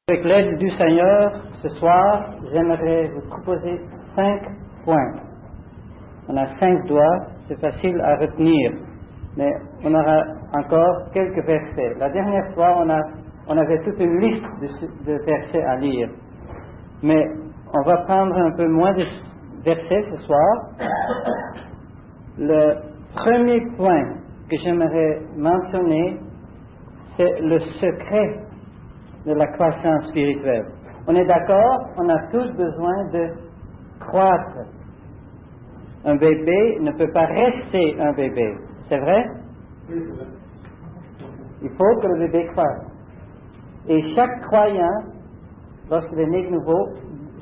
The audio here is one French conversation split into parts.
Avec l'aide du Seigneur, ce soir, j'aimerais vous proposer 5 points. On a 5 doigts, c'est facile à retenir, mais on aura encore quelques versets. La dernière fois, on avait toute une liste de versets à lire, mais on va prendre un peu moins de versets ce soir. Le premier point que j'aimerais mentionner, c'est le secret de la croissance spirituelle. On est d'accord, on a tous besoin de croître. Un bébé ne peut pas rester un bébé, c'est vrai? Il faut que le bébé croisse. Et chaque croyant, lorsqu'il est né de nouveau,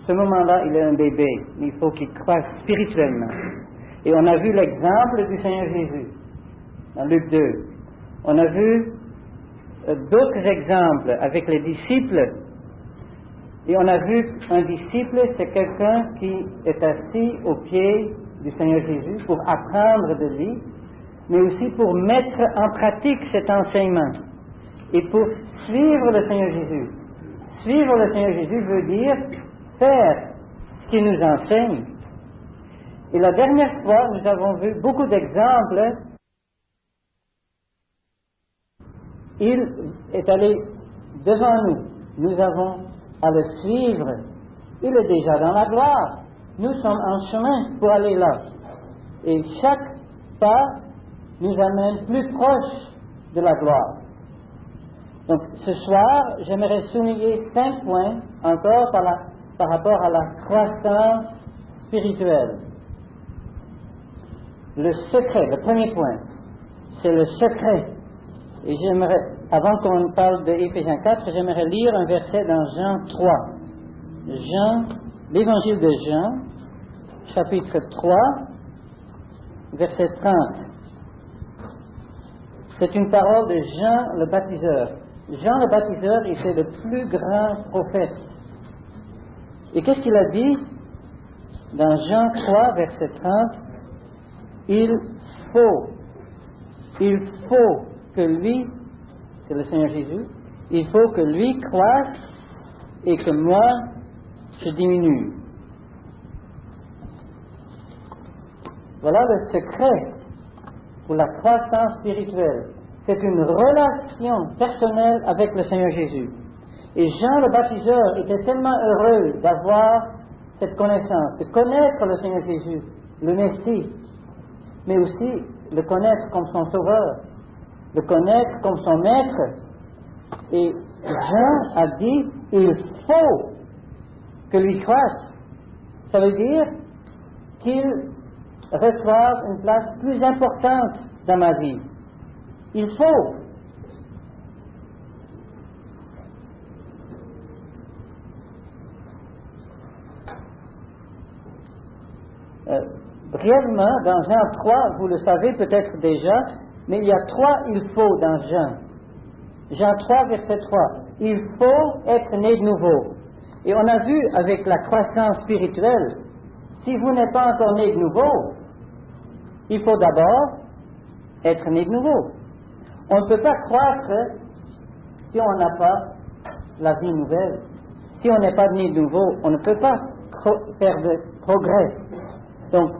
ce moment-là, il est un bébé. Il faut qu'il croisse spirituellement. Et on a vu l'exemple du Seigneur Jésus, dans Luc 2. On a vu d'autres exemples avec les disciples. Et on a vu qu'un disciple, c'est quelqu'un qui est assis aux pieds du Seigneur Jésus pour apprendre de lui, mais aussi pour mettre en pratique cet enseignement et pour suivre le Seigneur Jésus. Suivre le Seigneur Jésus veut dire faire ce qu'il nous enseigne. Et la dernière fois, nous avons vu beaucoup d'exemples. Il est allé devant nous. Nous avons à le suivre. Il est déjà dans la gloire. Nous sommes en chemin pour aller là. Et chaque pas nous amène plus proche de la gloire. Donc ce soir, j'aimerais souligner 5 points encore par rapport à la croissance spirituelle. Le secret, le premier point, c'est le secret. Et j'aimerais, avant qu'on parle de Éphésiens 4, j'aimerais lire un verset dans Jean 3. L'évangile de Jean, chapitre 3, verset 30. C'est une parole de Jean le baptiseur. Jean le baptiseur était le plus grand prophète. Et qu'est-ce qu'il a dit dans Jean 3, verset 30? Il faut que lui, c'est le Seigneur Jésus, il faut que lui croisse et que moi, je diminue. Voilà le secret pour la croissance spirituelle. C'est une relation personnelle avec le Seigneur Jésus. Et Jean le baptiseur était tellement heureux d'avoir cette connaissance, de connaître le Seigneur Jésus, le Messie, mais aussi le connaître comme son sauveur, le connaître comme son maître. Et Jean a dit, il faut que lui croisse. Ça veut dire qu'il reçoive une place plus importante dans ma vie. Il faut. Brièvement, dans Jean 3, vous le savez peut-être déjà, mais il y a 3 il faut dans Jean. Jean 3, verset 3. Il faut être né de nouveau. Et on a vu avec la croissance spirituelle, si vous n'êtes pas encore né de nouveau, il faut d'abord être né de nouveau. On ne peut pas croître si on n'a pas la vie nouvelle. Si on n'est pas né de nouveau, on ne peut pas faire de progrès. Donc,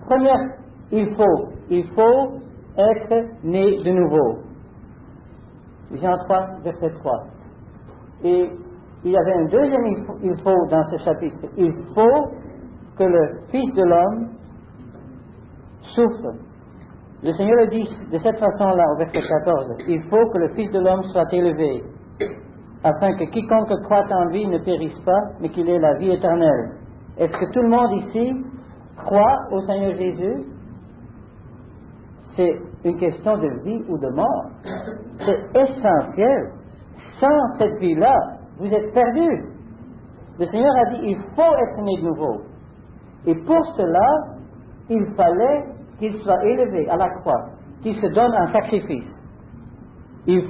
première, il faut être né de nouveau. Jean 3, verset 3. Et il y avait un deuxième il faut dans ce chapitre. Il faut que le Fils de l'homme souffre. Le Seigneur le dit de cette façon-là au verset 14. Il faut que le Fils de l'homme soit élevé, afin que quiconque croit en lui ne périsse pas, mais qu'il ait la vie éternelle. Est-ce que tout le monde ici croit au Seigneur Jésus? C'est une question de vie ou de mort. C'est essentiel. Sans cette vie-là, vous êtes perdus. Le Seigneur a dit, il faut être né de nouveau. Et pour cela, il fallait qu'il soit élevé à la croix, qu'il se donne en sacrifice. Il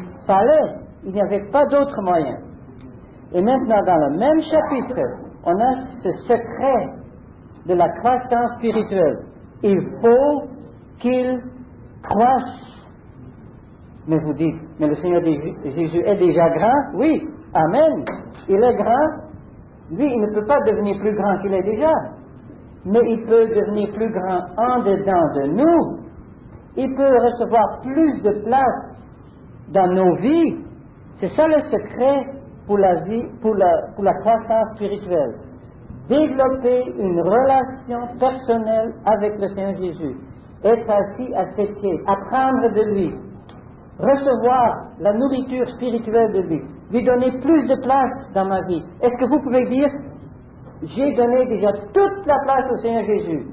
n'y avait pas d'autre moyen. Et maintenant, dans le même chapitre, on a ce secret de la croissance spirituelle. Il faut qu'il croisse. Mais vous dites, mais le Seigneur Jésus est déjà grand? Oui, Amen. Il est grand. Lui, il ne peut pas devenir plus grand qu'il est déjà. Mais il peut devenir plus grand en dedans de nous. Il peut recevoir plus de place dans nos vies. C'est ça le secret pour la vie, pour la croissance spirituelle. Développer une relation personnelle avec le Seigneur Jésus. Être assis à ses pieds, apprendre de lui, recevoir la nourriture spirituelle de lui donner plus de place dans ma vie. Est-ce que vous pouvez dire, j'ai donné déjà toute la place au Seigneur Jésus.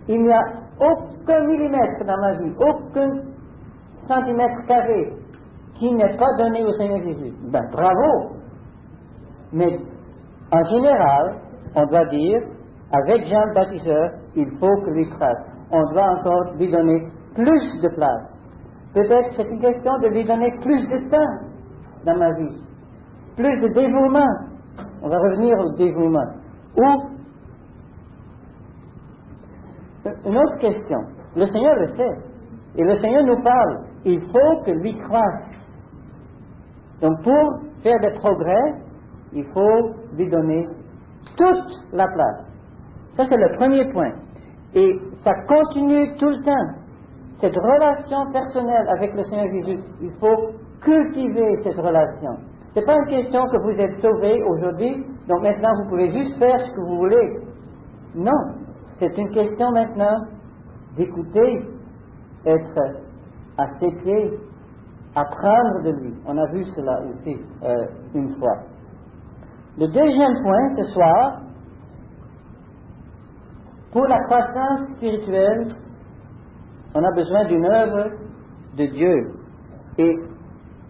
Il n'y a aucun millimètre dans ma vie, aucun centimètre carré qui n'est pas donné au Seigneur Jésus. Ben, bravo! Mais en général, on doit dire, avec Jean le Baptiseur, il faut que lui fasse. On doit encore lui donner plus de place. Peut-être c'est une question de lui donner plus de temps dans ma vie, plus de dévouement. On va revenir au dévouement. Ou, une autre question, le Seigneur le sait, et le Seigneur nous parle, il faut que lui croisse. Donc pour faire des progrès, il faut lui donner toute la place. Ça c'est le premier point. Et ça continue tout le temps. Cette relation personnelle avec le Seigneur Jésus, il faut cultiver cette relation. Ce n'est pas une question que vous êtes sauvé aujourd'hui, donc maintenant vous pouvez juste faire ce que vous voulez. Non, c'est une question maintenant d'écouter, être à ses pieds, apprendre de lui. On a vu cela aussi une fois. Le deuxième point ce soir, pour la croissance spirituelle, on a besoin d'une œuvre de Dieu. Et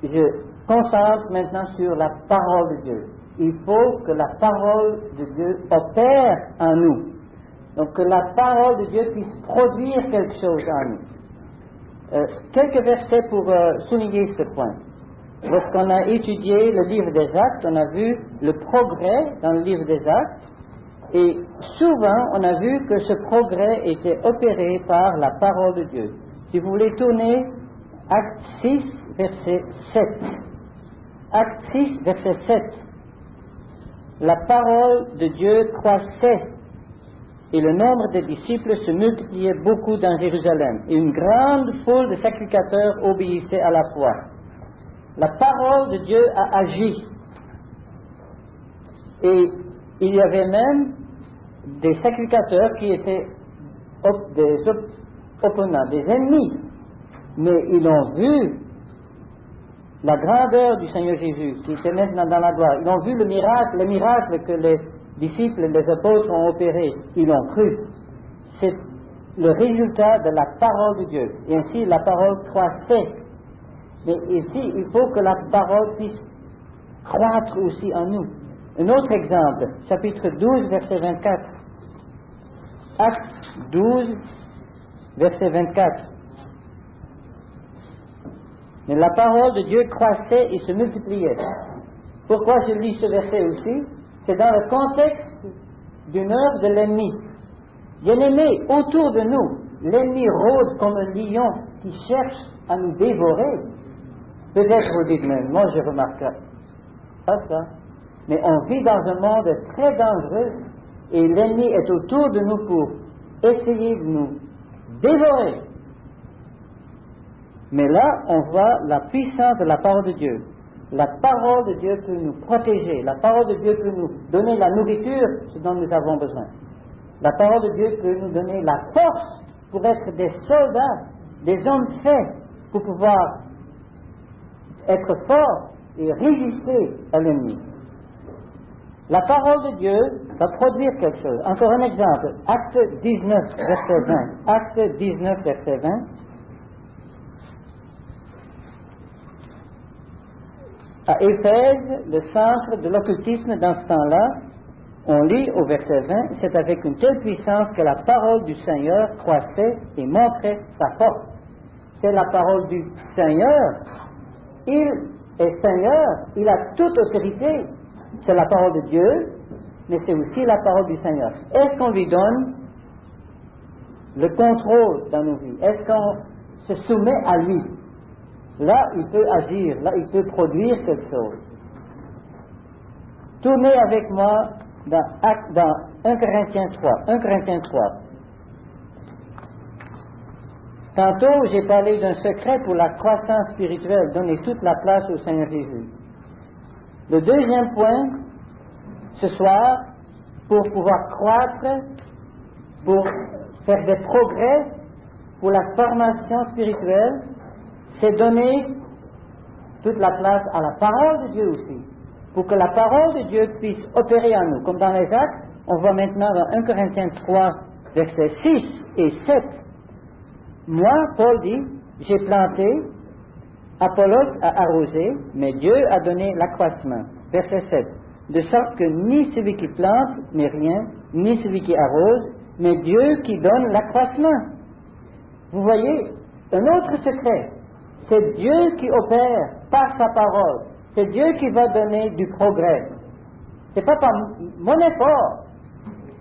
je concentre maintenant sur la parole de Dieu. Il faut que la parole de Dieu opère en nous. Donc que la parole de Dieu puisse produire quelque chose en nous. Quelques versets pour souligner ce point. Lorsqu'on a étudié le livre des Actes, on a vu le progrès dans le livre des Actes. Et souvent, on a vu que ce progrès était opéré par la parole de Dieu. Si vous voulez tourner, Acte 6, verset 7. Acte 6, verset 7. La parole de Dieu croissait, et le nombre des disciples se multipliait beaucoup dans Jérusalem. Et une grande foule de sacrificateurs obéissait à la foi. La parole de Dieu a agi. Et il y avait même des sacrificateurs qui étaient des opponents, des ennemis. Mais ils ont vu la grandeur du Seigneur Jésus, qui était maintenant dans la gloire. Ils ont vu le miracle que les disciples, les apôtres ont opéré. Ils ont cru. C'est le résultat de la parole de Dieu. Et ainsi, la parole croissait. Mais ici, il faut que la parole puisse croître aussi en nous. Un autre exemple, chapitre 12, verset 24. Acte 12, verset 24. Mais la parole de Dieu croissait et se multipliait. Pourquoi je lis ce verset aussi? C'est dans le contexte d'une œuvre de l'ennemi. Bien-aimés, autour de nous, l'ennemi rôde comme un lion qui cherche à nous dévorer. Peut-être vous dites, mais moi je remarque pas ça. Mais on vit dans un monde très dangereux et l'ennemi est autour de nous pour essayer de nous dévorer. Mais là, on voit la puissance de la parole de Dieu. La parole de Dieu peut nous protéger. La parole de Dieu peut nous donner la nourriture, ce dont nous avons besoin. La parole de Dieu peut nous donner la force pour être des soldats, des hommes faits, pour pouvoir être forts et résister à l'ennemi. La parole de Dieu va produire quelque chose. Encore un exemple. Acte 19, verset 20. Acte 19, verset 20. À Éphèse, le centre de l'occultisme dans ce temps-là, on lit au verset 20, c'est avec une telle puissance que la parole du Seigneur croissait et montrait sa force. C'est la parole du Seigneur. Il est Seigneur, il a toute autorité. C'est la parole de Dieu, mais c'est aussi la parole du Seigneur. Est-ce qu'on lui donne le contrôle dans nos vies? Est-ce qu'on se soumet à lui? Là, il peut agir, là, il peut produire quelque chose. Tournez avec moi dans 1 Corinthiens 3. 1 Corinthiens 3. Tantôt, j'ai parlé d'un secret pour la croissance spirituelle, donner toute la place au Seigneur Jésus. Le deuxième point, ce soir, pour pouvoir croître, pour faire des progrès, pour la formation spirituelle, c'est donner toute la place à la parole de Dieu aussi, pour que la parole de Dieu puisse opérer en nous. Comme dans les Actes, on voit maintenant dans 1 Corinthiens 3, versets 6 et 7. Moi, Paul dit, j'ai planté, Apollos a arrosé, mais Dieu a donné l'accroissement. Verset 7. De sorte que ni celui qui plante n'est rien, ni celui qui arrose, mais Dieu qui donne l'accroissement. Vous voyez, un autre secret, c'est Dieu qui opère par sa parole. C'est Dieu qui va donner du progrès. C'est pas par mon effort.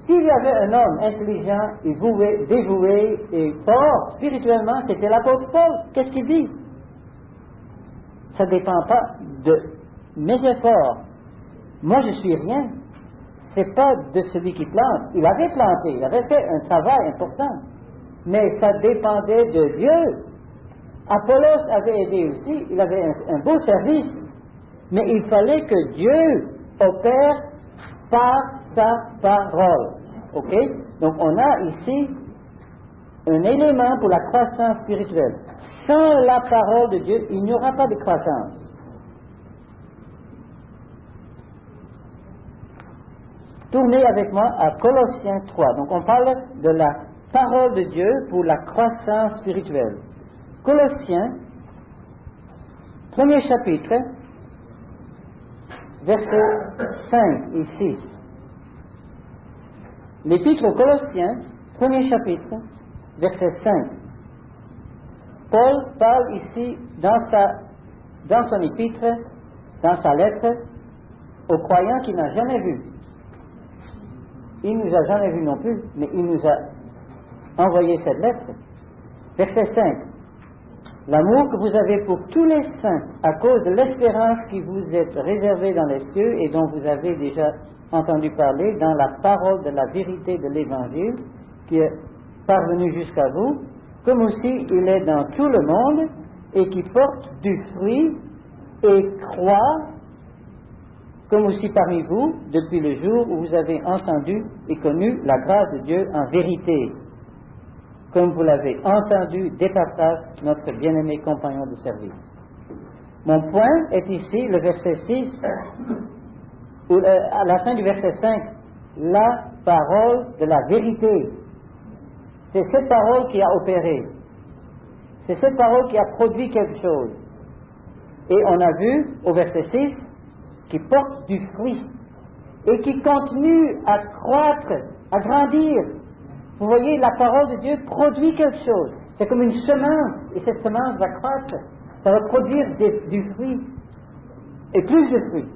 S'il y avait un homme intelligent et dévoué et fort spirituellement, c'était l'apôtre Paul. Qu'est-ce qu'il dit? Ça ne dépend pas de mes efforts. Moi, je suis rien. C'est pas de celui qui plante. Il avait planté, il avait fait un travail important. Mais ça dépendait de Dieu. Apollos avait aidé aussi, il avait un beau service. Mais il fallait que Dieu opère par sa parole. OK? Donc on a ici un élément pour la croissance spirituelle. Sans la parole de Dieu, il n'y aura pas de croissance. Tournez avec moi à Colossiens 3. Donc on parle de la parole de Dieu pour la croissance spirituelle. Colossiens, premier chapitre, versets 5 et 6. L'épître aux Colossiens, premier chapitre, verset 5. Paul parle ici dans son épître, dans sa lettre, aux croyants qu'il n'a jamais vus. Il ne nous a jamais vus non plus, mais il nous a envoyé cette lettre. Verset 5. L'amour que vous avez pour tous les saints, à cause de l'espérance qui vous est réservée dans les cieux et dont vous avez déjà entendu parler dans la parole de la vérité de l'Évangile qui est parvenu jusqu'à vous, comme aussi il est dans tout le monde et qui porte du fruit et croît, comme aussi parmi vous, depuis le jour où vous avez entendu et connu la grâce de Dieu en vérité, comme vous l'avez entendu d'Épaphras, notre bien-aimé compagnon de service. Mon point est ici, le verset 6, ou à la fin du verset 5, la parole de la vérité. C'est cette parole qui a opéré. C'est cette parole qui a produit quelque chose. Et on a vu au verset 6 qui porte du fruit et qui continue à croître, à grandir. Vous voyez, la parole de Dieu produit quelque chose. C'est comme une semence, et cette semence va croître. Ça va produire du fruit, et plus de fruits.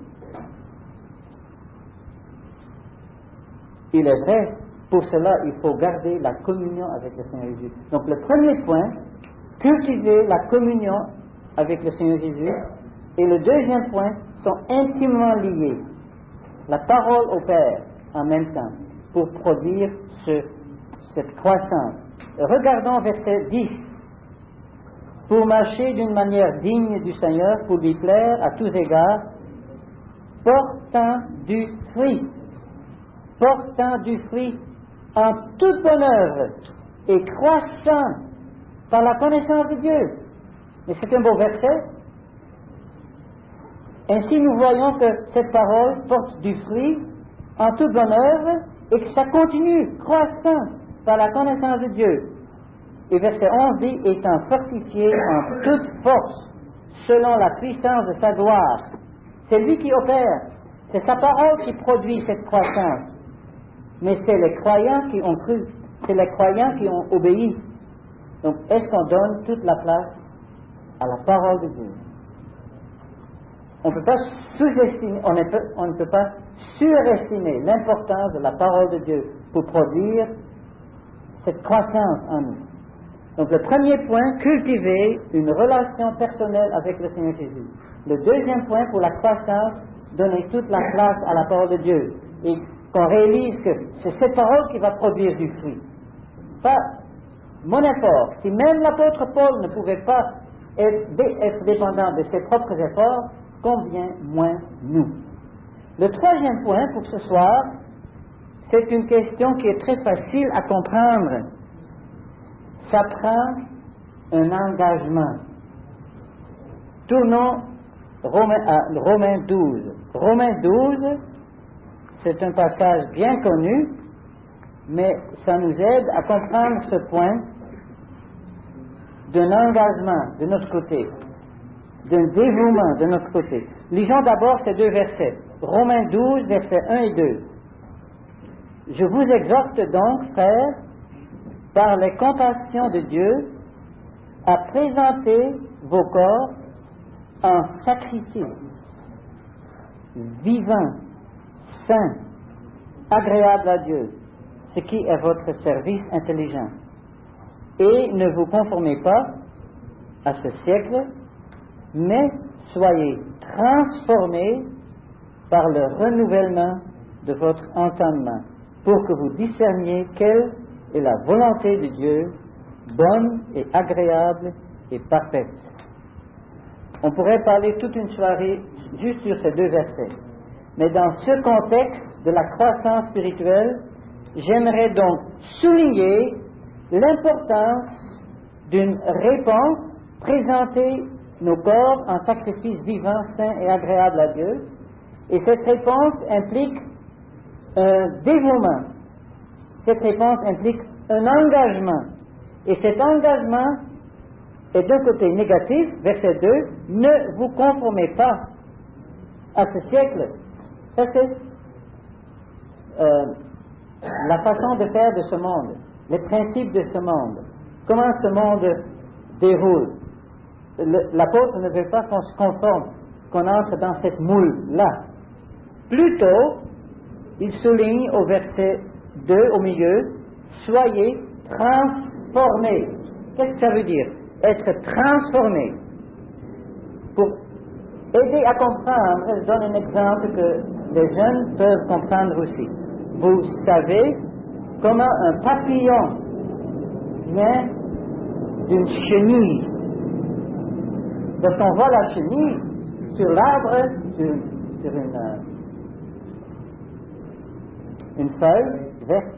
Il est vrai, pour cela, il faut garder la communion avec le Seigneur Jésus. Donc le premier point, cultiver la communion avec le Seigneur Jésus. Et le deuxième point, sont intimement liés. La parole opère en même temps pour produire cette croissance. Regardons verset 10. Pour marcher d'une manière digne du Seigneur, pour lui plaire à tous égards, portant du fruit en toute bonne œuvre et croissant par la connaissance de Dieu. Mais c'est un beau verset. Ainsi, nous voyons que cette parole porte du fruit en toute bonne œuvre et que ça continue, croissant par la connaissance de Dieu. Et verset 11 dit, étant fortifié en toute force, selon la puissance de sa gloire. C'est lui qui opère. C'est sa parole qui produit cette croissance. Mais c'est les croyants qui ont cru. C'est les croyants qui ont obéi. Donc, est-ce qu'on donne toute la place à la parole de Dieu? On ne peut pas sous-estimer, on ne peut pas surestimer l'importance de la parole de Dieu pour produire cette croissance en nous. Donc le premier point, cultiver une relation personnelle avec le Seigneur Jésus. Le deuxième point pour la croissance, donner toute la place à la parole de Dieu et qu'on réalise que c'est cette parole qui va produire du fruit. Pas mon effort. Si même l'apôtre Paul ne pouvait pas être dépendant de ses propres efforts, combien moins nous. Le troisième point pour ce soir, c'est une question qui est très facile à comprendre. Ça prend un engagement. Tournons Romains 12. Romains 12, c'est un passage bien connu, mais ça nous aide à comprendre ce point d'un engagement de notre côté, d'un dévouement de notre côté. Lisons d'abord ces deux versets. Romains 12, versets 1 et 2. Je vous exhorte donc, frères, par les compassions de Dieu, à présenter vos corps en sacrifice, vivant, saint, agréable à Dieu, ce qui est votre service intelligent. Et ne vous conformez pas à ce siècle, mais soyez transformés par le renouvellement de votre entendement, pour que vous discerniez quelle est la volonté de Dieu, bonne et agréable et parfaite. On pourrait parler toute une soirée juste sur ces deux versets. Mais dans ce contexte de la croissance spirituelle, j'aimerais donc souligner l'importance d'une réponse, présenter nos corps en sacrifice vivant, saint et agréable à Dieu. Et cette réponse implique un dévouement. Cette réponse implique un engagement. Et cet engagement est d'un côté négatif, verset 2, ne vous conformez pas à ce siècle. Ça c'est la façon de faire de ce monde, les principes de ce monde, comment ce monde déroule. L'apôtre ne veut pas qu'on se conforme, qu'on entre dans cette moule-là. Plutôt, il souligne au verset 2, au milieu, soyez transformés. Qu'est-ce que ça veut dire? Être transformé. Pour aider à comprendre, je donne un exemple que les jeunes peuvent comprendre aussi. Vous savez comment un papillon vient d'une chenille. Lorsqu'on voit la chenille sur l'arbre, sur une feuille verte,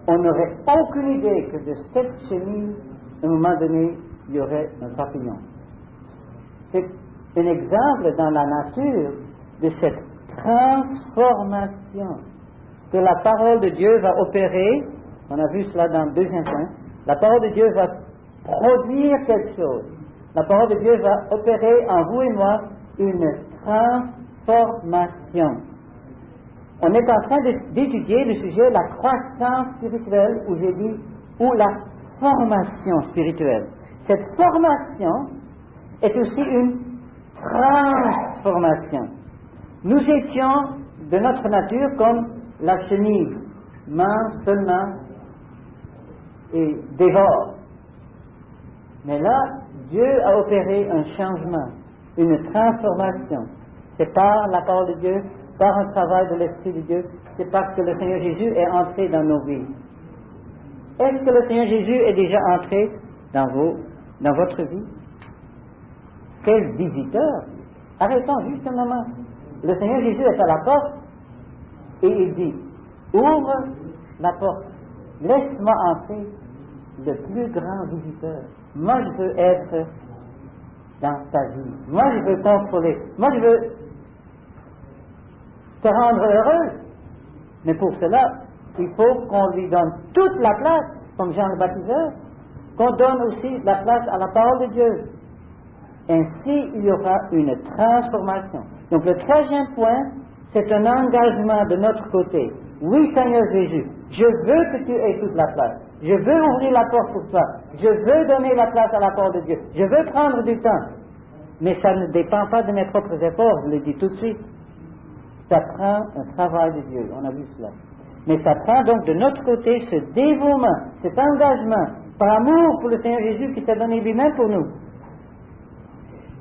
on n'aurait aucune idée que de cette chenille, à un moment donné, il y aurait un papillon. C'est un exemple dans la nature de cette transformation que la parole de Dieu va opérer. On a vu cela dans le deuxième point. La parole de Dieu va produire quelque chose. La parole de Dieu va opérer en vous et moi une transformation. On est en train d'étudier le sujet de la croissance spirituelle, où j'ai dit, ou la formation spirituelle. Cette formation est aussi une transformation. Nous étions de notre nature comme la chenille, mange seulement et dévore. Mais là, Dieu a opéré un changement, une transformation. C'est par la parole de Dieu, par un travail de l'Esprit de Dieu, c'est parce que le Seigneur Jésus est entré dans nos vies. Est-ce que le Seigneur Jésus est déjà entré dans votre vie? Quel visiteur! Arrêtons juste un moment. Le Seigneur Jésus est à la porte et il dit, ouvre la porte, laisse-moi entrer, le plus grand visiteur. Moi je veux être dans ta vie. Moi je veux contrôler. Moi je veux te rendre heureux. Mais pour cela, il faut qu'on lui donne toute la place, comme Jean le Baptiseur, qu'on donne aussi la place à la parole de Dieu. Ainsi, il y aura une transformation. Donc le troisième point, c'est un engagement de notre côté. Oui, Seigneur Jésus, je veux que tu aies toute la place. Je veux ouvrir la porte pour toi. Je veux donner la place à la parole de Dieu. Je veux prendre du temps. Mais ça ne dépend pas de mes propres efforts, je le dis tout de suite. Ça prend un travail de Dieu, on a vu cela. Mais ça prend donc de notre côté ce dévouement, cet engagement, par amour pour le Seigneur Jésus qui s'est donné lui-même pour nous.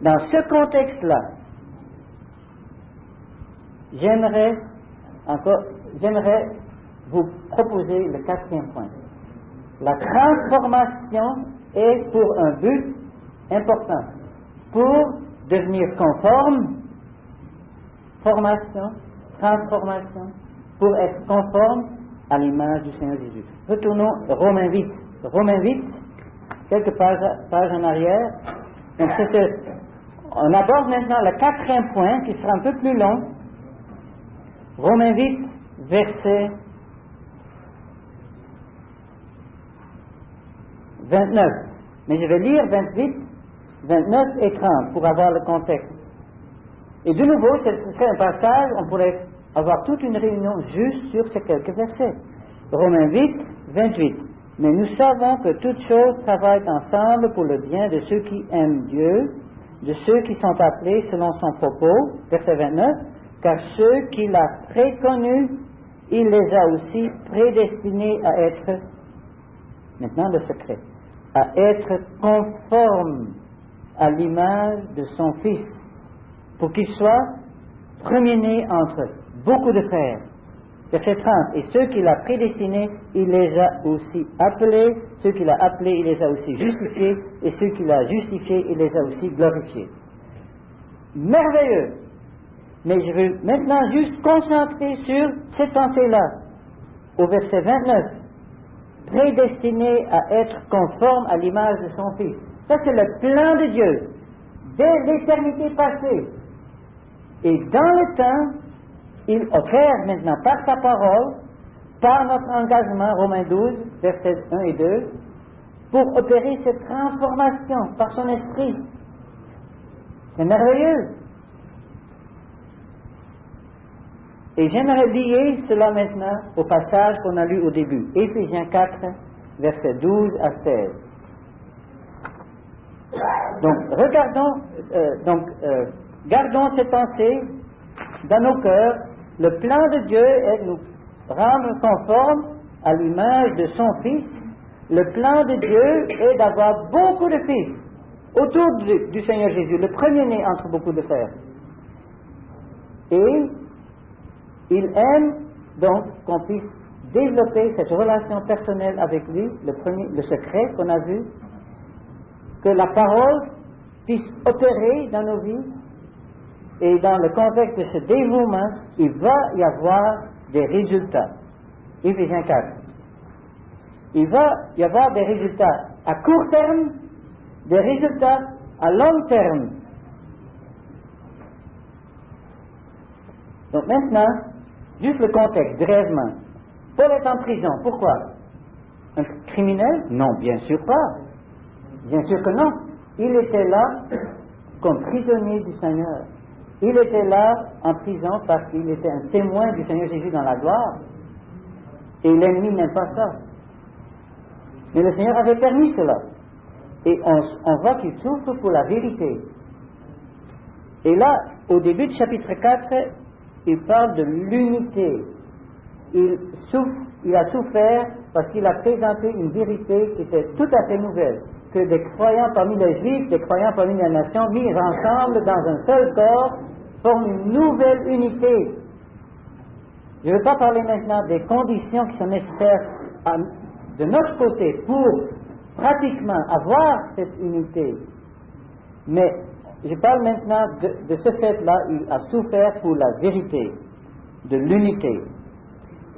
Dans ce contexte-là, j'aimerais vous proposer le 4e point. La transformation est pour un but important. Pour devenir conforme, formation, transformation, pour être conforme à l'image du Seigneur Jésus. Retournons Romains 8. Romains 8, quelques pages en arrière. Donc on aborde maintenant le 4e point qui sera un peu plus long. Romains 8, verset 29. Mais je vais lire 28, 29 et 30 pour avoir le contexte. Et de nouveau, ce serait un passage, on pourrait avoir toute une réunion juste sur ces quelques versets. Romains 8, 28. Mais nous savons que toutes choses travaillent ensemble pour le bien de ceux qui aiment Dieu, de ceux qui sont appelés selon son propos, verset 29, car ceux qu'il a préconnus, il les a aussi prédestinés à être, maintenant le secret, à être conformes à l'image de son Fils, pour qu'il soit premier-né entre beaucoup de frères. Verset 30. Et ceux qu'il a prédestinés, il les a aussi appelés. Ceux qu'il a appelés, il les a aussi justifiés. Et ceux qu'il a justifiés, il les a aussi glorifiés. Merveilleux! Mais je veux maintenant juste concentrer sur cette pensée-là. Au verset 29. Prédestiné à être conforme à l'image de son Fils. Ça, c'est le plan de Dieu. Dès l'éternité passée. Et dans le temps, il opère maintenant par sa parole, par notre engagement, Romains 12, versets 1 et 2, pour opérer cette transformation par son esprit. C'est merveilleux. Et j'aimerais lier cela maintenant au passage qu'on a lu au début, Éphésiens 4, versets 12 à 16. Donc, gardons cette pensée dans nos cœurs. Le plan de Dieu est de nous rendre conformes à l'image de son Fils. Le plan de Dieu est d'avoir beaucoup de fils autour du Seigneur Jésus, le premier-né entre beaucoup de frères. Et il aime donc qu'on puisse développer cette relation personnelle avec lui, le secret qu'on a vu, que la parole puisse opérer dans nos vies. Et dans le contexte de ce dévouement, il va y avoir des résultats. Éphésiens 4. Il va y avoir des résultats à court terme, des résultats à long terme. Donc maintenant, juste le contexte, brièvement. Paul est en prison. Pourquoi? Un criminel? Non, bien sûr pas. Bien sûr que non. Il était là comme prisonnier du Seigneur. Il était là en prison parce qu'il était un témoin du Seigneur Jésus dans la gloire. Et l'ennemi n'aime pas ça. Mais le Seigneur avait permis cela. Et on voit qu'il souffre pour la vérité. Et là, au début du chapitre 4, il parle de l'unité. Il a souffert parce qu'il a présenté une vérité qui était tout à fait nouvelle. Que des croyants parmi les Juifs, des croyants parmi les nations, mis ensemble dans un seul corps, forment une nouvelle unité. Je ne veux pas parler maintenant des conditions qui sont nécessaires de notre côté pour pratiquement avoir cette unité. Mais je parle maintenant de ce fait-là, il a souffert pour la vérité, de l'unité.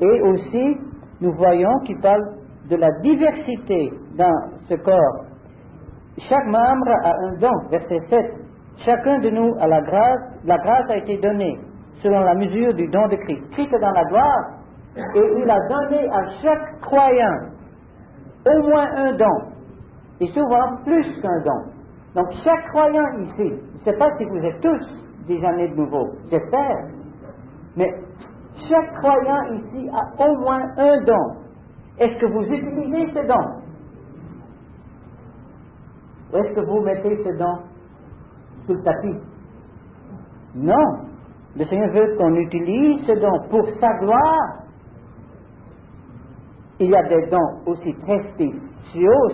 Et aussi, nous voyons qu'il parle de la diversité dans ce corps. Chaque membre a un don, verset 7. Chacun de nous a la grâce a été donnée selon la mesure du don de Christ. Christ est dans la gloire et il a donné à chaque croyant au moins un don et souvent plus qu'un don. Donc chaque croyant ici, je ne sais pas si vous êtes tous déjà nés de nouveau, j'espère, mais chaque croyant ici a au moins un don. Est-ce que vous utilisez ce don? Ou est-ce que vous mettez ce don sous le tapis? Non. Le Seigneur veut qu'on utilise ce don pour sa gloire. Il y a des dons aussi très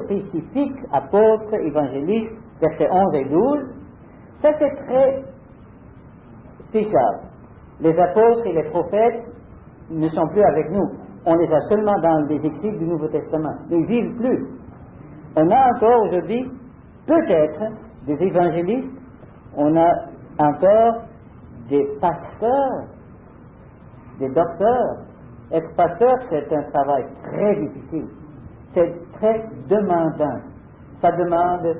spécifiques, apôtres, évangélistes, versets 11 et 12. Ça, c'est très spécial. Les apôtres et les prophètes ne sont plus avec nous. On les a seulement dans les écrits du Nouveau Testament. Ils ne vivent plus. On a encore aujourd'hui, peut-être, des évangélistes, on a encore des pasteurs, des docteurs. Être pasteur, c'est un travail très difficile. C'est très demandant. Ça demande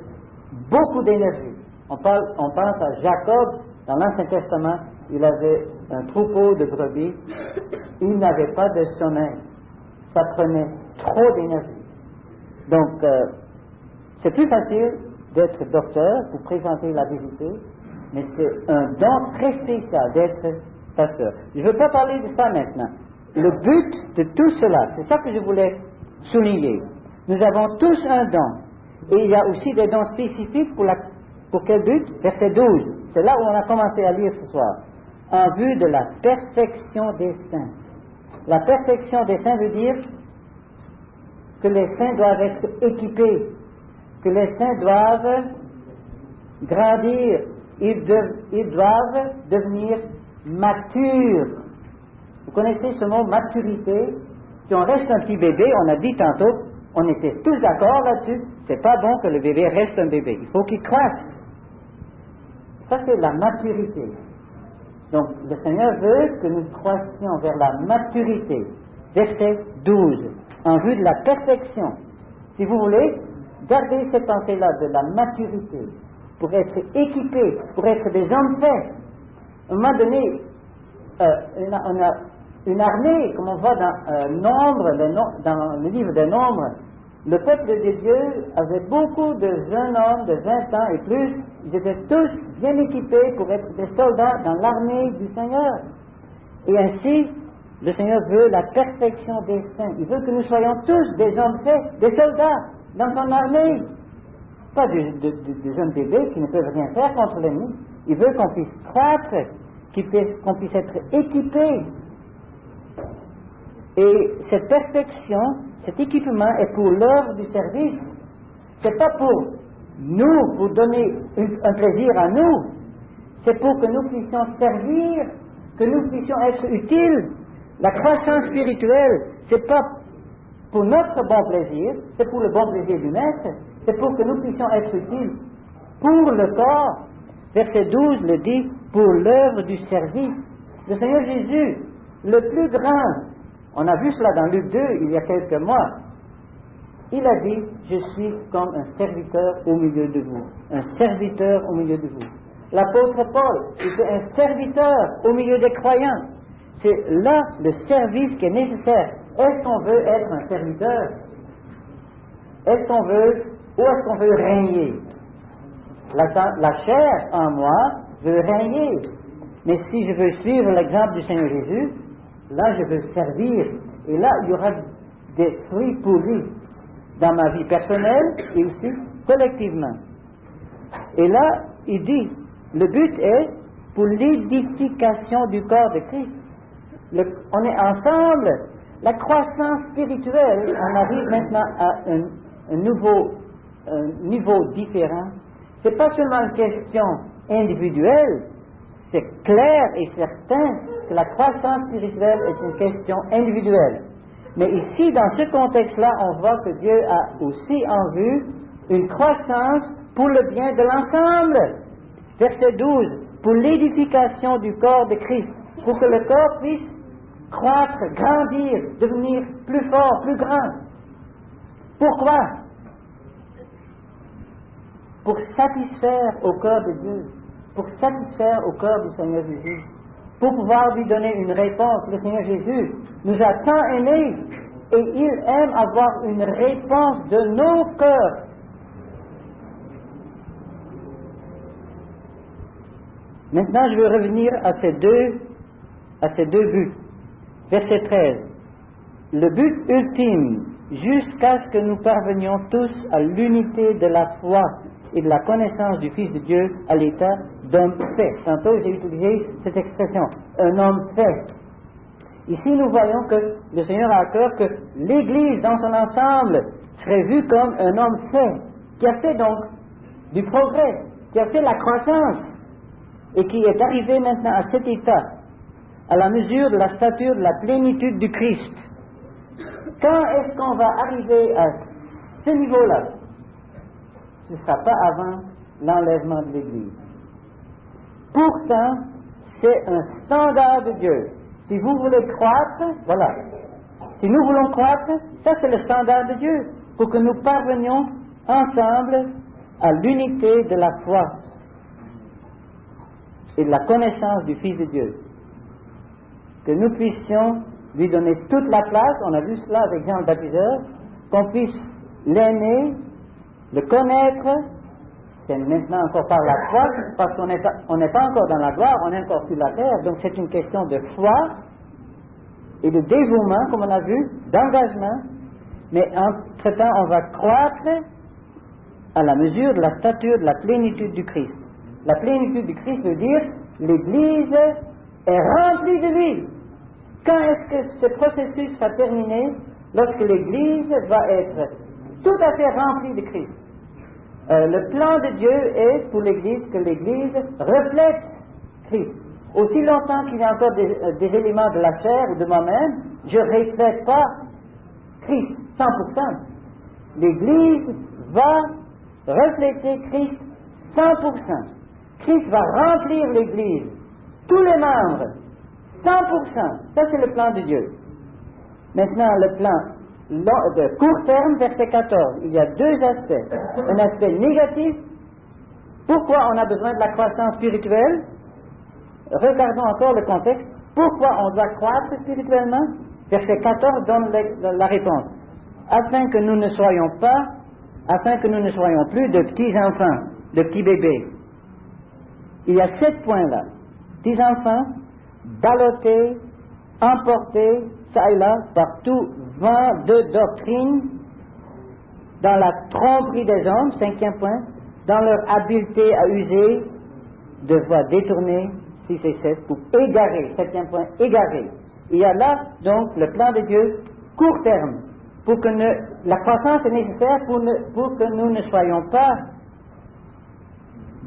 beaucoup d'énergie. On pense à Jacob, dans l'Ancien Testament, il avait un troupeau de brebis, il n'avait pas de sommeil. Ça prenait trop d'énergie. Donc, c'est plus facile d'être docteur pour présenter la vérité, mais c'est un don très spécial d'être pasteur. Je ne veux pas parler de ça maintenant. Le but de tout cela, c'est ça que je voulais souligner. Nous avons tous un don. Et il y a aussi des dons spécifiques pour quel but? Verset 12. C'est là où on a commencé à lire ce soir. En vue de la perfection des saints. La perfection des saints veut dire que les saints doivent être équipés, que les saints doivent grandir, ils doivent devenir matures. Vous connaissez ce mot maturité? Si on reste un petit bébé, on a dit tantôt, on était tous d'accord là-dessus, c'est pas bon que le bébé reste un bébé, il faut qu'il croisse. Ça c'est la maturité. Donc le Seigneur veut que nous croissions vers la maturité. Verset 12, en vue de la perfection. Si vous voulez, gardez cette pensée-là de la maturité, pour être équipés, pour être des hommes faits. À un moment donné, on a une armée, comme on voit dans le livre des Nombres, le peuple de Dieu avait beaucoup de jeunes hommes de 20 ans et plus, ils étaient tous bien équipés pour être des soldats dans l'armée du Seigneur. Et ainsi, le Seigneur veut la perfection des saints. Il veut que nous soyons tous des hommes faits, des soldats dans son armée. Pas des jeunes bébés qui ne peuvent rien faire contre l'ennemi. Il veut qu'on puisse croître, qu'on puisse être équipés. Et cette perfection, cet équipement est pour l'œuvre du service. C'est pas pour nous, pour donner un plaisir à nous. C'est pour que nous puissions servir, que nous puissions être utiles. La croissance spirituelle, c'est pas pour notre bon plaisir, c'est pour le bon plaisir du Maître. C'est pour que nous puissions être utiles pour le corps. Verset 12 le dit, pour l'œuvre du service. Le Seigneur Jésus, le plus grand, on a vu cela dans Luc 2 il y a quelques mois, il a dit, je suis comme un serviteur au milieu de vous. Un serviteur au milieu de vous. L'apôtre Paul était un serviteur au milieu des croyants. C'est là le service qui est nécessaire. Est-ce qu'on veut être un serviteur? Est-ce qu'on veut, ou est-ce qu'on veut régner? La chair en moi veut régner. Mais si je veux suivre l'exemple du Seigneur Jésus, là je veux servir. Et là il y aura des fruits pour lui dans ma vie personnelle et aussi collectivement. Et là il dit, le but est pour l'édification du corps de Christ. On est ensemble. La croissance spirituelle, on arrive maintenant à un niveau différent. Ce n'est pas seulement une question individuelle, c'est clair et certain que la croissance spirituelle est une question individuelle. Mais ici, dans ce contexte-là, on voit que Dieu a aussi en vue une croissance pour le bien de l'ensemble. Verset 12, pour l'édification du corps de Christ, pour que le corps puisse croître, grandir, devenir plus fort, plus grand. Pourquoi? Pour satisfaire au cœur de Dieu, pour satisfaire au cœur du Seigneur Jésus, pour pouvoir lui donner une réponse. Le Seigneur Jésus nous a tant aimés et il aime avoir une réponse de nos cœurs. Maintenant, je veux revenir à ces deux buts. Verset 13. Le but ultime, jusqu'à ce que nous parvenions tous à l'unité de la foi et de la connaissance du Fils de Dieu à l'état d'homme fait. Tantôt, j'ai utilisé cette expression, un homme fait. Ici, nous voyons que le Seigneur a à cœur que l'Église dans son ensemble serait vue comme un homme fait, qui a fait donc du progrès, qui a fait la croissance, et qui est arrivé maintenant à cet état. à la mesure de la stature de la plénitude du Christ. Quand est-ce qu'on va arriver à ce niveau-là? Ce ne sera pas avant l'enlèvement de l'Église. Pourtant, c'est un standard de Dieu. Si vous voulez croître, voilà. Si nous voulons croître, ça c'est le standard de Dieu, pour que nous parvenions ensemble à l'unité de la foi et de la connaissance du Fils de Dieu. Que nous puissions lui donner toute la place, on a vu cela avec Jean le Baptiseur, qu'on puisse l'aimer, le connaître, c'est maintenant encore par la foi, parce qu'on n'est pas encore dans la gloire, on est encore sur la terre, donc c'est une question de foi et de dévouement, comme on a vu, d'engagement, mais entre-temps on va croître à la mesure de la stature de la plénitude du Christ. La plénitude du Christ veut dire l'Église est remplie de lui. Quand est-ce que ce processus sera terminé? Lorsque l'Église va être tout à fait remplie de Christ. Le plan de Dieu est pour l'Église que l'Église reflète Christ. Aussi longtemps qu'il y a encore des éléments de la chair ou de moi-même, je ne reflète pas Christ 100%. L'Église va refléter Christ 100%. Christ va remplir l'Église, tous les membres, 100%. Ça, c'est le plan de Dieu. Maintenant, le plan de court terme, verset 14, il y a deux aspects. Un aspect négatif. Pourquoi on a besoin de la croissance spirituelle? Regardons encore le contexte. Pourquoi on doit croître spirituellement? Verset 14 donne la réponse. Afin que nous ne soyons plus de petits enfants, de petits bébés. Il y a 7 points là. Petits enfants, ballottés, emportés, ça et là, par tout vent de doctrine, dans la tromperie des hommes, 5e point, dans leur habileté à user de voies détournées, 6 et 7, pour égarer, 7e point, égarer. Il y a là, donc, le plan de Dieu, court terme, pour que la croissance est nécessaire pour que nous ne soyons pas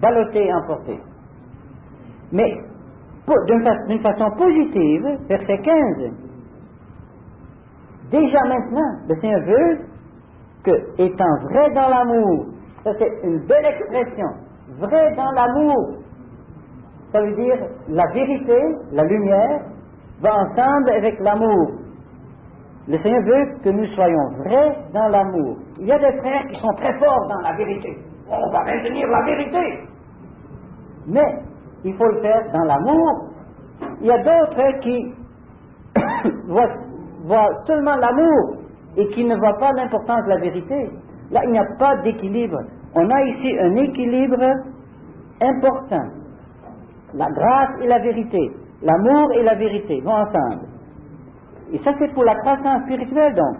ballottés et emportés. Mais, d'une façon positive, verset 15, déjà maintenant, le Seigneur veut que, étant vrai dans l'amour, ça c'est une belle expression, vrai dans l'amour, ça veut dire la vérité, la lumière, va ensemble avec l'amour. Le Seigneur veut que nous soyons vrais dans l'amour. Il y a des frères qui sont très forts dans la vérité. On va maintenir la vérité. Mais, il faut le faire dans l'amour. Il y a d'autres qui voient seulement l'amour et qui ne voient pas l'importance de la vérité. Là, il n'y a pas d'équilibre. On a ici un équilibre important. La grâce et la vérité, l'amour et la vérité vont ensemble. Et ça, c'est pour la croissance spirituelle, donc.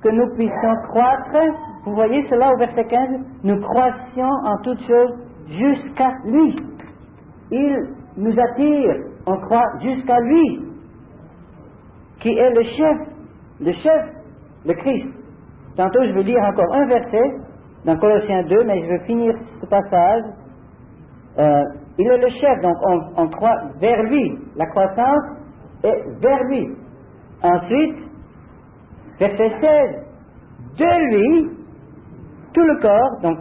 Que nous puissions croître, vous voyez cela au verset 15, nous croissions en toutes choses jusqu'à lui. Il nous attire, on croit jusqu'à lui, qui est le chef, le Christ. Tantôt, je veux lire encore un verset dans Colossiens 2, mais je veux finir ce passage. Il est le chef, donc on croit vers lui. La croissance est vers lui. Ensuite, verset 16, de lui, tout le corps, donc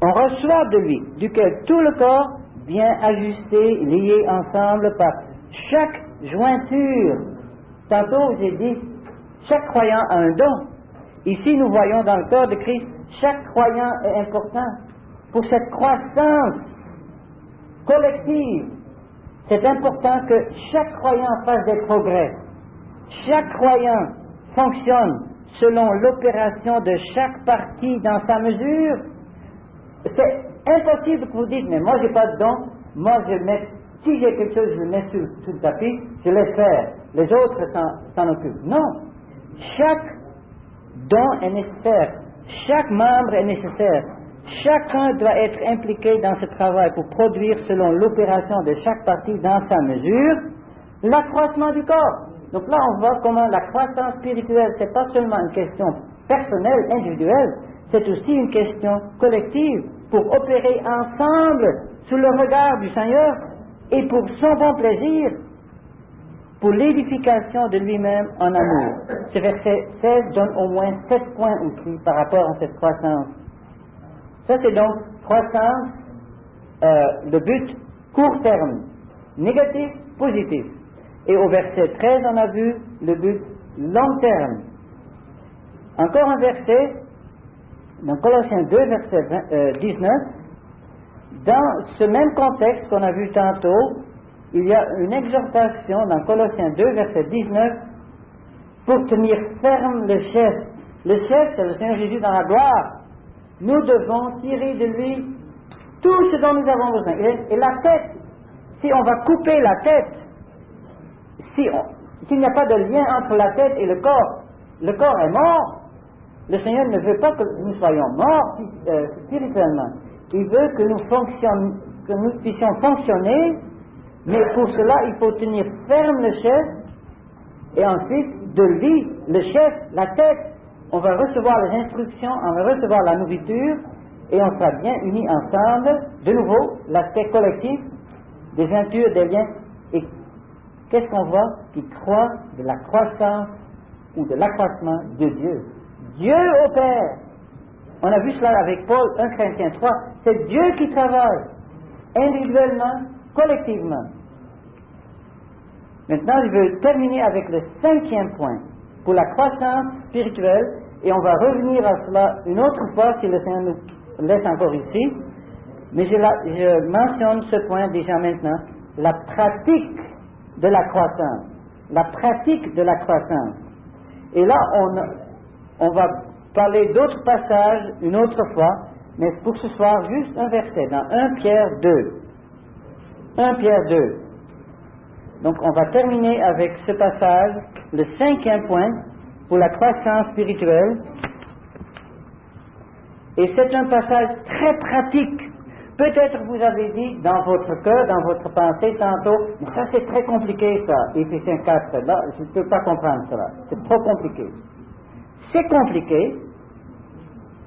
on reçoit de lui, duquel tout le corps vient ajusté, lié ensemble par chaque jointure. Tantôt, j'ai dit, chaque croyant a un don. Ici, nous voyons dans le corps de Christ, chaque croyant est important. Pour cette croissance collective, c'est important que chaque croyant fasse des progrès. Chaque croyant fonctionne selon l'opération de chaque partie dans sa mesure. C'est impossible que vous dites, mais moi j'ai pas de don, moi si j'ai quelque chose, je le mets sur le tapis, je laisse faire, les autres s'en occupent. Non, chaque don est nécessaire, chaque membre est nécessaire, chacun doit être impliqué dans ce travail pour produire selon l'opération de chaque partie dans sa mesure, l'accroissement du corps. Donc là on voit comment la croissance spirituelle, c'est pas seulement une question personnelle, individuelle, c'est aussi une question collective pour opérer ensemble sous le regard du Seigneur et pour son bon plaisir, pour l'édification de lui-même en amour. Ce verset 16 donne au moins 7 points aussi par rapport à cette croissance. Ça c'est donc croissance, le but court terme, négatif, positif. Et au verset 13 on a vu le but long terme. Encore un verset, dans Colossiens 2 verset 19, dans ce même contexte qu'on a vu tantôt, il y a une exhortation dans Colossiens 2 verset 19 pour tenir ferme le chef. Le chef, c'est le Seigneur Jésus dans la gloire. Nous devons tirer de lui tout ce dont nous avons besoin. Et la tête, si on va couper la tête, s'il n'y a pas de lien entre la tête et le corps est mort. Le Seigneur ne veut pas que nous soyons morts spirituellement. Il veut que nous puissions fonctionner, mais pour cela, il faut tenir ferme le chef, et ensuite, de lui, le chef, la tête, on va recevoir les instructions, on va recevoir la nourriture, et on sera bien unis ensemble. De nouveau, l'aspect collectif, des jointures, des liens. Et qu'est-ce qu'on voit qui croit de la croissance ou de l'accroissement de Dieu? Dieu opère. On a vu cela avec Paul, 1 Corinthiens 3. C'est Dieu qui travaille, individuellement, collectivement. Maintenant, je veux terminer avec le 5e point, pour la croissance spirituelle, et on va revenir à cela une autre fois si le Seigneur nous laisse encore ici. Mais je mentionne ce point déjà maintenant, la pratique de la croissance. La pratique de la croissance. Et là, on va parler d'autres passages une autre fois, mais pour ce soir, juste un verset dans 1 Pierre 2. 1 Pierre 2. Donc, on va terminer avec ce passage, le 5e point, pour la croissance spirituelle. Et c'est un passage très pratique. Peut-être vous avez dit dans votre cœur, dans votre pensée tantôt, mais ça c'est très compliqué ça, Éphésiens 4, là, je ne peux pas comprendre cela, c'est trop compliqué. C'est compliqué.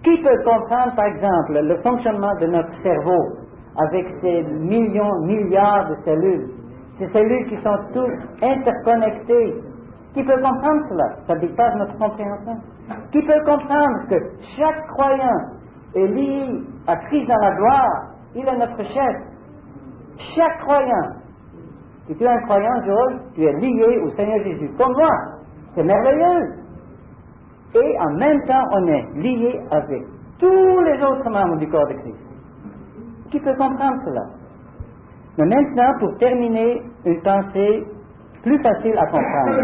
Qui peut comprendre, par exemple, le fonctionnement de notre cerveau avec ces milliards de cellules, ces cellules qui sont toutes interconnectées? Qui peut comprendre cela? Ça dépasse notre compréhension. Qui peut comprendre que chaque croyant est lié à Christ dans la gloire? Il est notre chef. Chaque croyant. Si tu es un croyant, Georges, tu es lié au Seigneur Jésus. Comme moi. C'est merveilleux. Et en même temps, on est lié avec tous les autres membres du corps de Christ. Qui peut comprendre cela? Mais maintenant, pour terminer, une pensée plus facile à comprendre.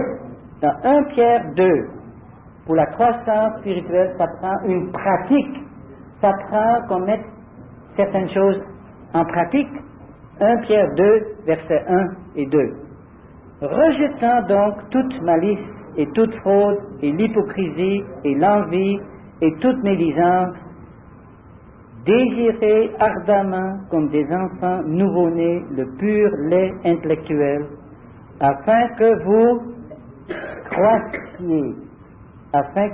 Dans 1 Pierre 2, pour la croissance spirituelle, ça prend une pratique. Ça prend qu'on mette certaines choses en pratique. 1 Pierre 2, versets 1 et 2. Rejetant donc toute malice et toute fraude et l'hypocrisie et l'envie et toute médisance, désirez ardemment comme des enfants nouveau-nés le pur lait intellectuel, afin que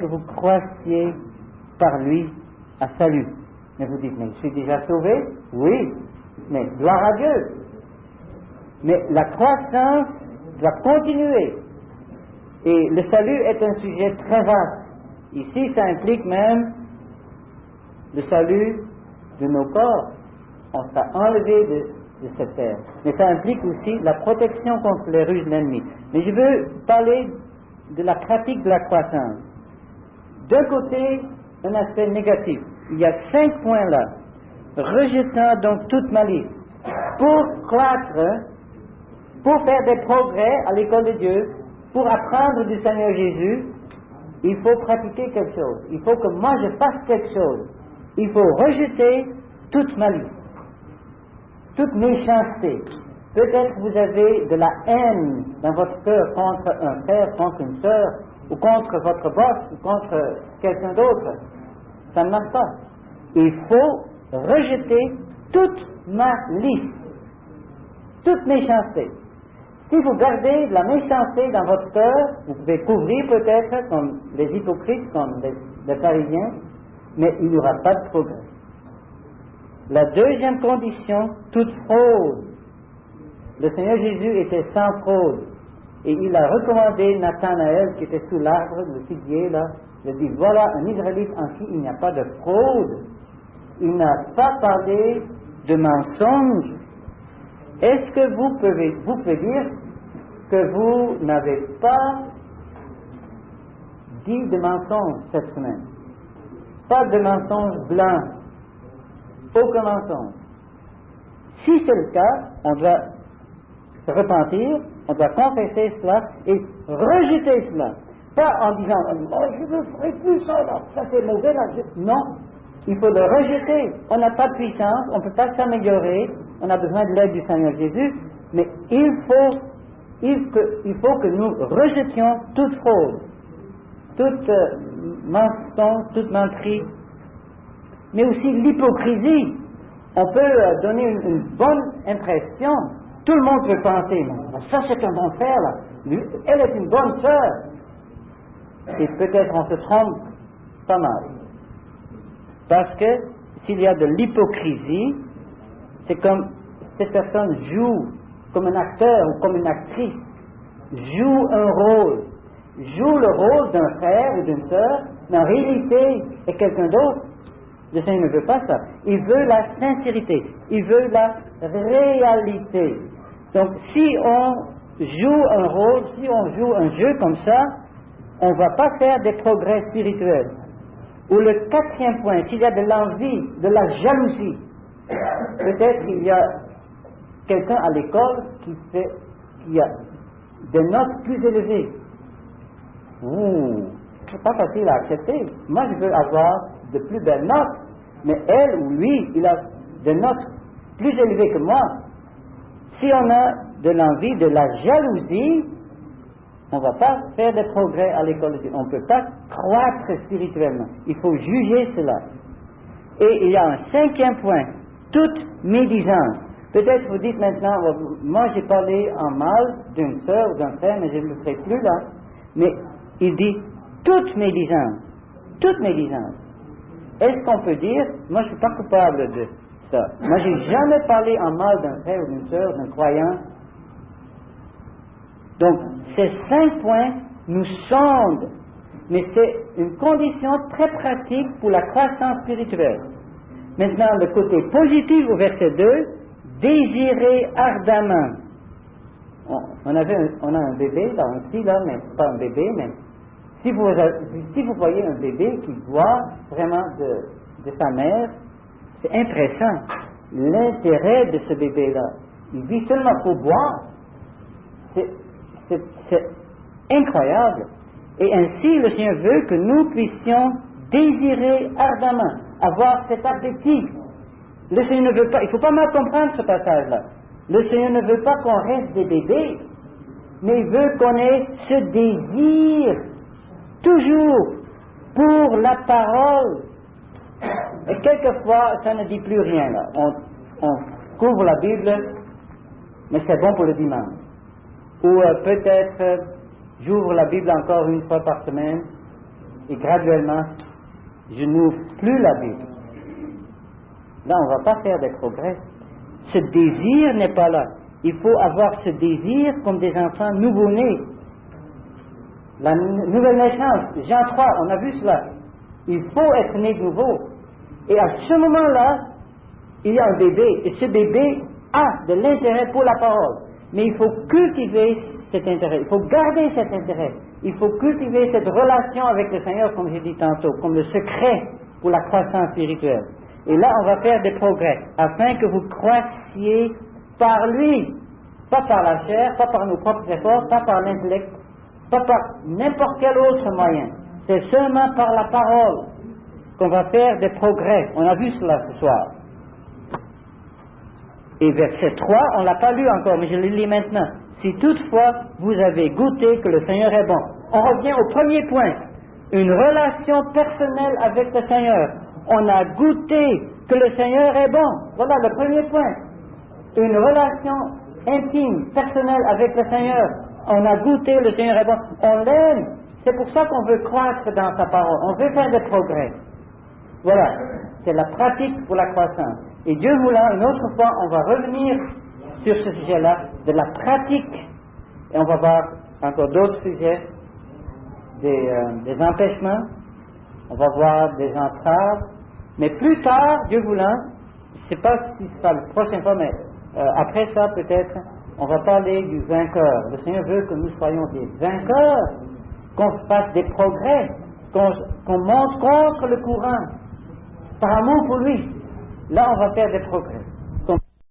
vous croissiez par lui à salut. Mais vous dites, mais je suis déjà sauvé? Oui, mais gloire à Dieu. Mais la croissance doit continuer. Et le salut est un sujet très vaste. Ici, ça implique même le salut de nos corps. On sera enlevé de cette terre. Mais ça implique aussi la protection contre les ruses de l'ennemi. Mais je veux parler de la pratique de la croissance. D'un côté, un aspect négatif. Il y a 5 points là. Rejetant donc toute malice. Pour croître, pour faire des progrès à l'école de Dieu, pour apprendre du Seigneur Jésus, il faut pratiquer quelque chose. Il faut que moi je fasse quelque chose. Il faut rejeter toute malice, toute méchanceté. Peut-être que vous avez de la haine dans votre cœur contre un frère, contre une sœur, ou contre votre boss, ou contre quelqu'un d'autre. Ça ne marche pas. Il faut rejeter toute malice, toute méchanceté. Si vous gardez de la méchanceté dans votre cœur, vous pouvez couvrir peut-être comme les hypocrites, comme les pharisiens, mais il n'y aura pas de progrès. La deuxième condition, toute fraude. Le Seigneur Jésus était sans fraude. Et il a recommandé Nathanaël, qui était sous l'arbre, le figuier, là, il a dit, voilà un Israélite en qui il n'y a pas de fraude. Il n'a pas parlé de mensonge. Est-ce que vous pouvez dire que vous n'avez pas dit de mensonge cette semaine? Pas de mensonge blanc. Aucun mensonge. Si c'est le cas, on doit se repentir, on doit confesser cela et rejeter cela. Pas en disant, oh, je ne ferai plus ça, là. Ça c'est mauvais, là. Non, il faut le rejeter. On n'a pas de puissance, on ne peut pas s'améliorer, on a besoin de l'aide du Seigneur Jésus, mais il faut que nous rejetions toute fraude, toute mensonge, toute menterie, mais aussi l'hypocrisie. On peut donner une bonne impression. Tout le monde peut penser, ça c'est un bon frère, là. Elle est une bonne sœur. Et peut-être on se trompe pas mal. Parce que s'il y a de l'hypocrisie, c'est comme cette personne joue comme un acteur ou comme une actrice, joue un rôle, joue le rôle d'un frère ou d'une sœur, mais en réalité est quelqu'un d'autre. Le Seigneur ne veut pas ça. Il veut la sincérité, il veut la réalité. Donc si on joue un rôle, si on joue un jeu comme ça, on ne va pas faire des progrès spirituels. Ou le quatrième point, s'il y a de l'envie, de la jalousie, peut-être qu'il y a quelqu'un à l'école qui a des notes plus élevées. C'est pas facile à accepter. Moi, je veux avoir de plus belles notes, mais elle ou lui, il a des notes plus élevées que moi. Si on a de l'envie, de la jalousie, on ne va pas faire de progrès à l'école. On ne peut pas croître spirituellement. Il faut juger cela. Et il y a un cinquième point, toute médisance. Peut-être vous dites maintenant, moi j'ai parlé en mal d'une sœur ou d'un frère, mais je ne le ferai plus là. Mais il dit toute médisance. Toute médisance. Est-ce qu'on peut dire, moi je ne suis pas coupable de ça. Moi j'ai jamais parlé en mal d'un frère ou d'une sœur, d'un croyant. Donc ces 5 points nous sondent, mais c'est une condition très pratique pour la croissance spirituelle. Maintenant le côté positif au verset 2, désirer ardemment. On a un bébé, là, un petit là, mais pas un bébé, mais si vous voyez un bébé qui boit vraiment de sa mère, c'est intéressant. L'intérêt de ce bébé-là, il vit seulement pour boire. C'est incroyable. Et ainsi, le Seigneur veut que nous puissions désirer ardemment, avoir cet appétit. Le Seigneur ne veut pas, il ne faut pas mal comprendre ce passage-là. Le Seigneur ne veut pas qu'on reste des bébés, mais il veut qu'on ait ce désir, toujours, pour la parole. Et quelquefois, ça ne dit plus rien, là. On couvre la Bible, mais c'est bon pour le dimanche. Ou peut-être, j'ouvre la Bible encore une fois par semaine, et graduellement, je n'ouvre plus la Bible. Là, on ne va pas faire des progrès. Ce désir n'est pas là. Il faut avoir ce désir comme des enfants nouveau-nés. La nouvelle naissance, Jean 3, on a vu cela. Il faut être né de nouveau. Et à ce moment-là, il y a un bébé, et ce bébé a de l'intérêt pour la parole. Mais il faut cultiver cet intérêt, il faut garder cet intérêt, il faut cultiver cette relation avec le Seigneur, comme j'ai dit tantôt, comme le secret pour la croissance spirituelle. Et là, on va faire des progrès, afin que vous croissiez par lui, pas par la chair, pas par nos propres efforts, pas par l'intellect, pas par n'importe quel autre moyen. C'est seulement par la parole qu'on va faire des progrès. On a vu cela ce soir. Et verset 3, on ne l'a pas lu encore, mais je le lis maintenant. Si toutefois vous avez goûté que le Seigneur est bon. On revient au premier point. Une relation personnelle avec le Seigneur. On a goûté que le Seigneur est bon. Voilà le premier point. Une relation intime, personnelle avec le Seigneur. On a goûté, le Seigneur est bon. On l'aime. C'est pour ça qu'on veut croître dans sa parole. On veut faire des progrès. Voilà. C'est la pratique pour la croissance. Et Dieu voulant, une autre fois, on va revenir sur ce sujet-là de la pratique, et on va voir encore d'autres sujets, des empêchements, on va voir des entraves, mais plus tard, Dieu voulant, je ne sais pas si ce sera la prochaine fois, mais après ça peut-être, on va parler du vainqueur. Le Seigneur veut que nous soyons des vainqueurs, qu'on fasse des progrès, qu'on monte contre le courant, par amour pour lui. Là, on va faire des progrès.